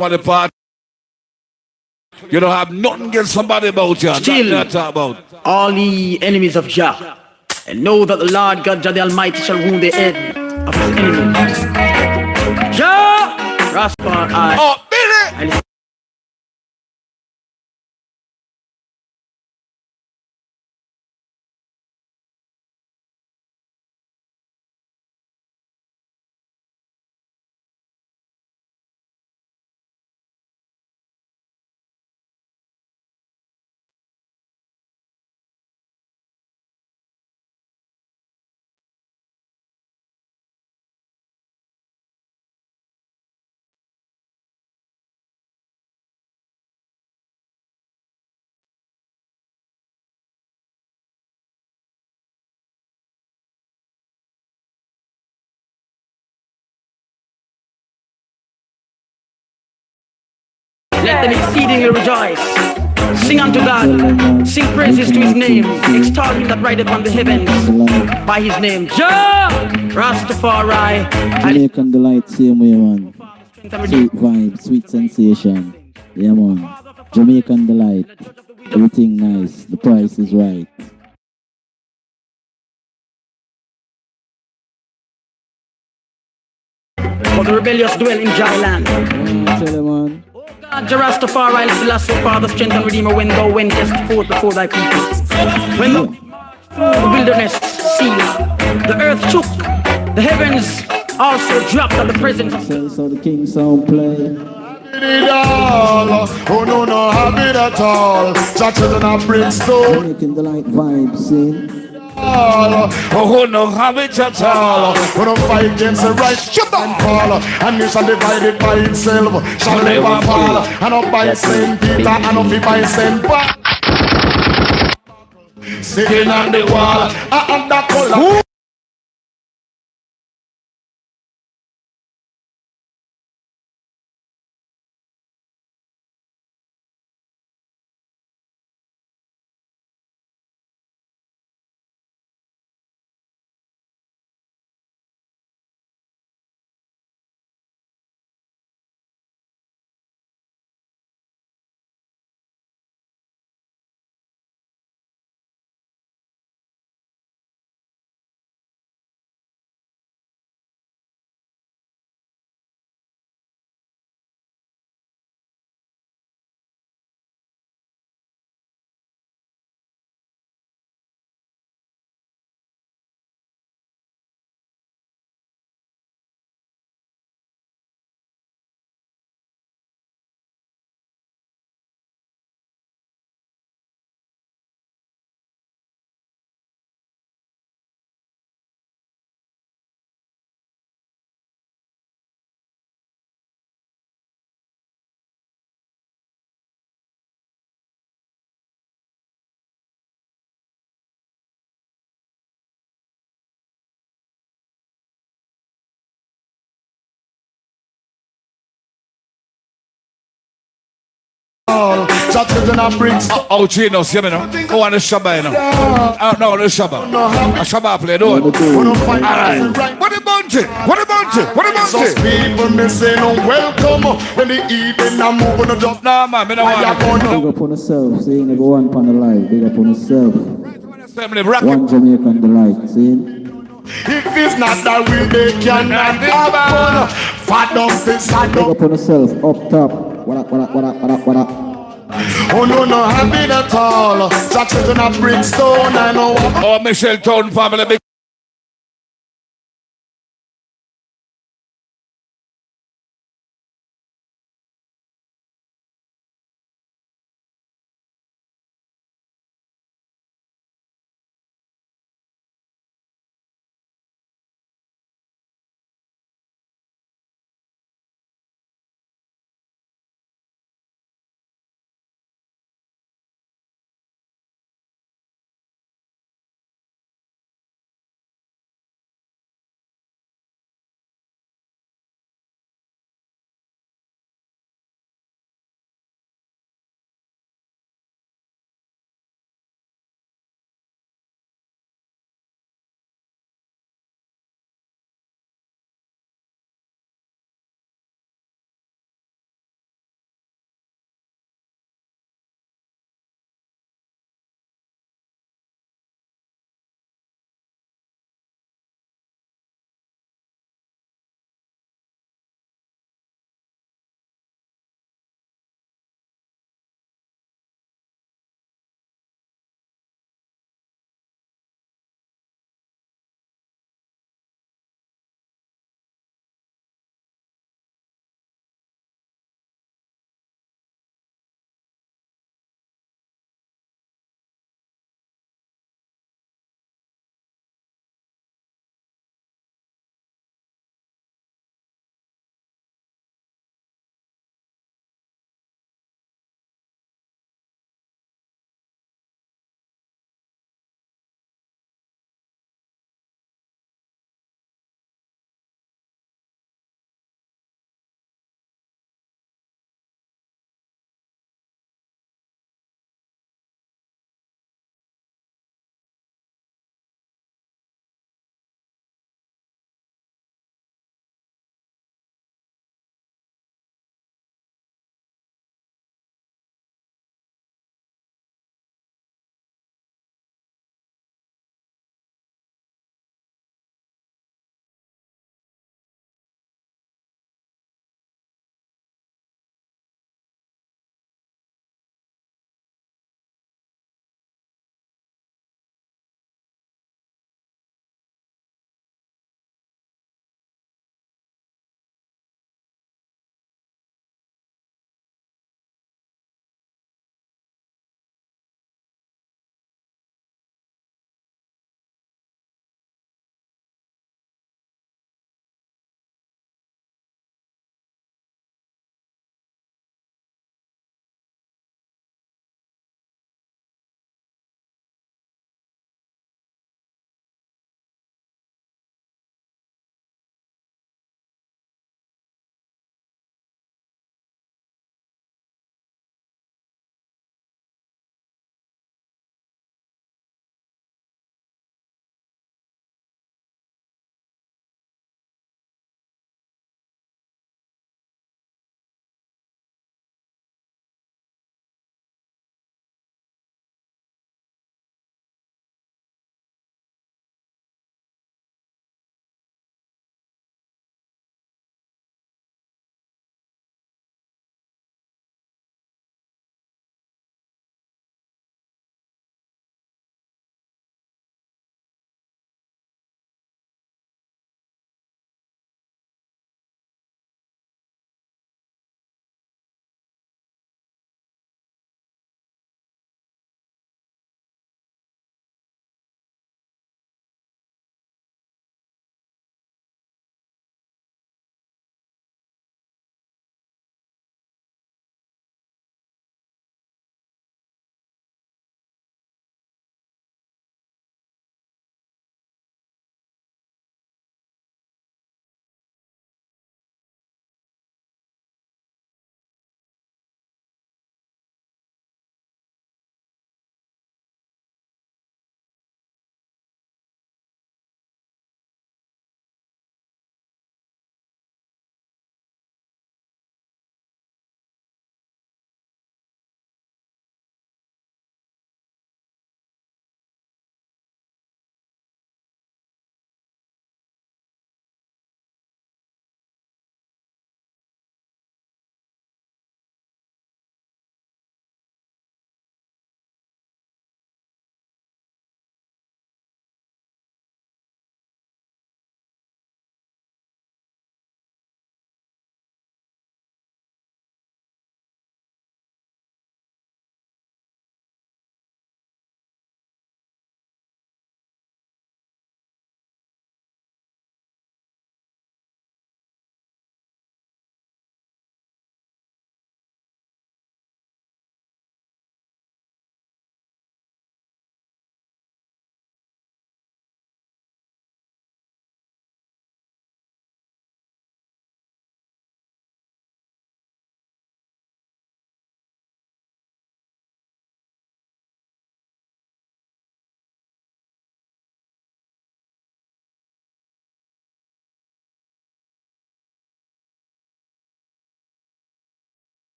for the part. You don't have nothing against somebody about you. Still, Talk about. all the enemies of Jah, and know that the Lord God Jah the Almighty shall wound the head of his enemies. Jah, Rastafari. Oh, Billy! Let them exceedingly rejoice. Sing unto God, sing praises to his name, extol him that rideth on the heavens by his name. Jah, Rastafari. Jamaican delight, same way, man. Sweet vibe, sweet sensation. Yeah, man. Jamaican delight. Everything nice. The price is right. For the rebellious dwell in dry land. Tell you, man. God, Jah Rastafari, Selassie, Father, strength and redeemer, when thou wentest forth before thy people. When the wilderness sealed, the earth shook, the heavens also dropped at the presence of So the king sound play. Oh no, no, have it at all. Such as an brimstone. Jamaican delight vibe, see? Oh, no, have it at all. We don't fight against the right, shut up and fall. And nation divided by itself shall never fall. And up by Saint Peter and up by Saint Paul. Sitting on the wall, and that color. Oh, Gino, see me now. Go on the Shabba, you know. No, the Shabba. A Shabba play, do it. Alright. What about it? What about it? What about Some it? people may say no welcome when they eat and I'm moving to just No, man, I don't want Big up on yourself, see? Never one on the life. Big up on yourself. it. One Jamaican delight, see? if it's not that will they cannot have fun. Fat up this side Big up. up on yourself, up top. What up, what up, what up, what up, what up? Oh no, no, have it at all. Such as a brimstone, I know. Oh, Michelle Town family, big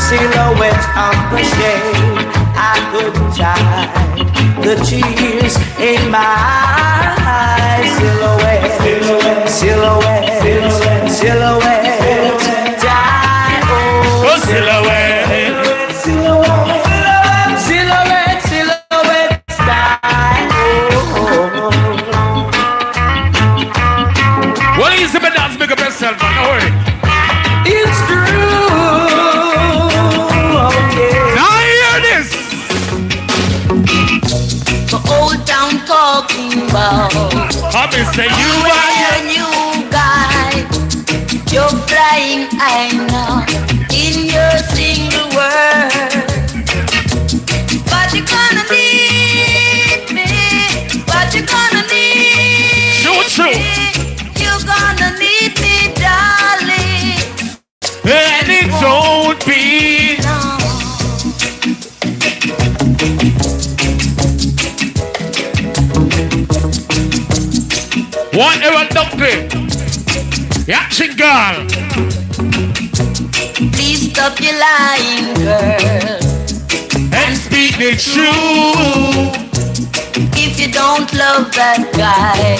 silhouette of the shade. I couldn't hide the tears in my eyes. Silhouette, silhouette, silhouette, silhouette, die, oh, silhouette, silhouette, silhouette, silhouette, die, oh. What is it, dance? Make up yourself, man. Don't worry. It's true. Oh, yeah. Now hear this. The old town talking about. I've been saying you You are. are a new guy. You're flying high now in your single word. But you're gonna need me. But you're gonna need True. me. You're gonna need me, darling. And it don't be. No. Whatever doctor. Action girl. Please stop your lying, girl. And speak the truth. If you don't love that guy,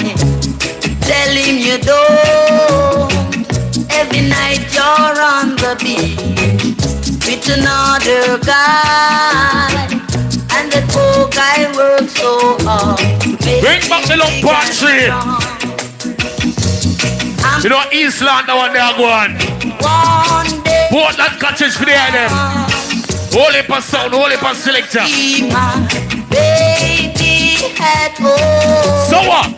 tell him you don't. Every night you're on the beach with another guy, and that poor guy works so hard. Bring back the love part 3. You know Eastland, the one they are going. One day, Portland Cottage for the them. Holy per sound, holy per selector. be my baby at home. So what?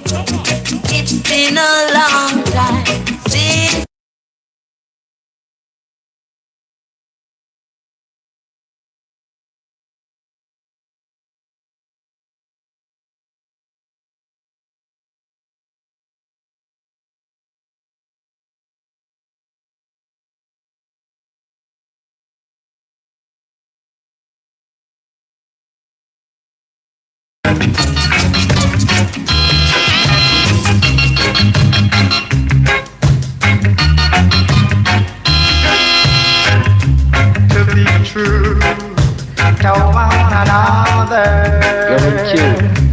It's been a long time since to be true to one another.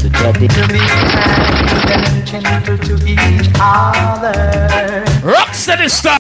To Jody. To be kind and gentle to each other. Rocksteady style.